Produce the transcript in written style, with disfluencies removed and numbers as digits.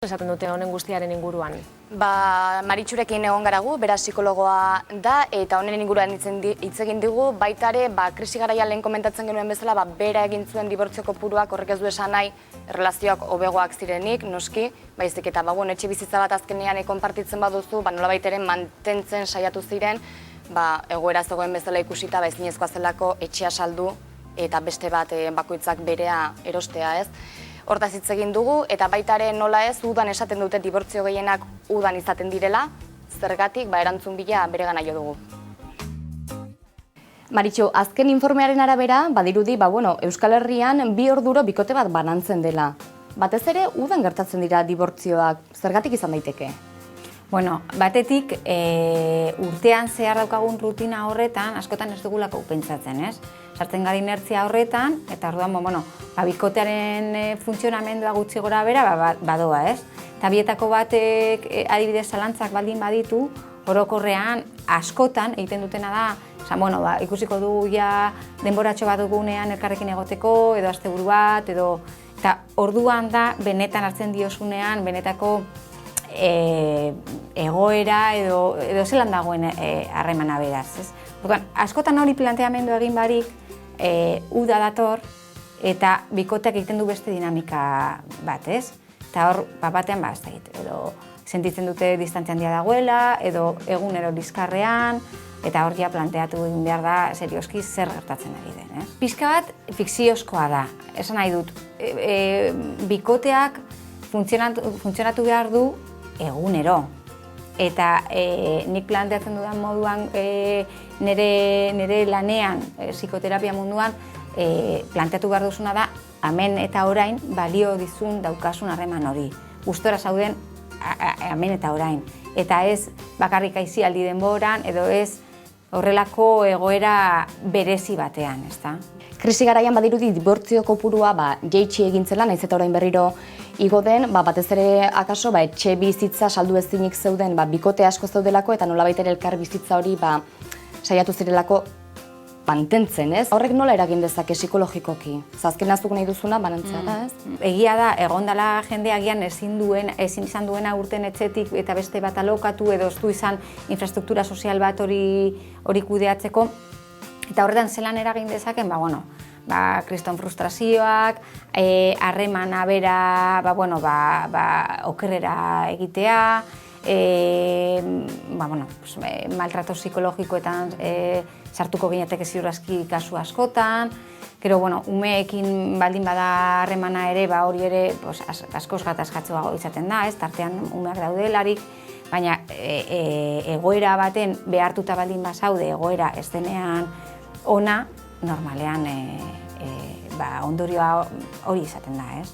Esaten dute honen guztiaren inguruan? Maritxurekin egon garagu, bera psikologoa da, eta honen inguruan hitz egin digu, baita ere, krisi garaian lehen komentatzen genuen bezala, bera egin zuen dibortzio kopuruak horrek ez du esan nahi, erlazioak hobegoak zirenik, noski, baizik eta etxe bizitza bat azkenean konpartitzen baduzu, nolabait ere mantentzen saiatu ziren, egoera zegoen bezala ikusita, ezinezkoa zelako etxea saldu, eta beste bat bakoitzak berea erostea, ez? Hortaz hitz egin dugu, eta baita ere nola ez, udan esaten dute dibortzio gehienak udan izaten direla, zergatik, erantzun bila beregana jo dugu. Maritxu, azken informearen arabera, badirudi, Euskal Herrian 2 orduro bikote bat banantzen dela. Batez ere, udan gertatzen dira dibortzioak, zergatik izan daiteke? Batetik, urtean zehar daukagun rutina horretan, askotan ez dugulako pentsatzen, ez? Sartzen gara inertzia horretan, eta orduan, bikotearen funtzionamendua gutxi gora bera, badoa, ez? Eta bietako batek adibidez zalantzak baldin baditu, orokorrean askotan egiten dutena da, ikusiko dugu ja denboratxo bat dugunean elkarrekin egoteko, edo asteburu bat, eta orduan da, benetan hartzen diozunean, benetako egoera edo zelan dagoen harremana beraz, ez? Askotan hori planteamendu egin barik, uda dator, eta bikoteak egiten du beste dinamika bat, ez? Eta hor, batean, ez da egite, edo sentitzen dute distantzia handia dagoela, edo egunero liskarrean, eta hor ja planteatu egin behar da, serioski zer gertatzen ari den, ez? Pixka bat, fikziozkoa da, esan nahi dut, bikoteak funtzionatu behar du egunero. Eta nik planteatzen dudan moduan nire lanean, psikoterapia munduan, planteatu behar duzuna da, hemen eta orain balio dizun daukasun harreman hori. Gustora zauden hemen eta orain. Eta ez bakarrik aisialdi denboran, edo ez horrelako egoera berezi batean, ezta? Krisi garaian badirudi dibortzio kopurua jeitsi egin zela, nahiz eta orain berriro igo den, batez ere akaso etxe bizitza saldu ezinik zeuden bikote asko zeudelako eta nolabait ere elkar bizitza hori saiatu zirelako mantentzen, ez? Horrek nola eragin dezake psikologikoki? Azken azuk nahi duzuna banantzea da, ez? Egia da, egondala jende agian ezin izan duena urten etxetik eta beste bat alokatu edo ez du izan infrastruktura sozial bat hori kudeatzeko. Eta horretan zelan eragin dezaken, kriston frustrazioak, harremana bera, okerrera egitea, maltrato psikologikoetan sartuko ginateke ziur aski kasu askotan, gero, umeekin baldin bada harremana ere, hori ere askoz gatazkatsuago izaten da, ez, tartean umeak daudelarik, baina egoera baten behartuta baldin bazaude, egoera ez denean ona, normalean ondorioa hori izaten da, ez?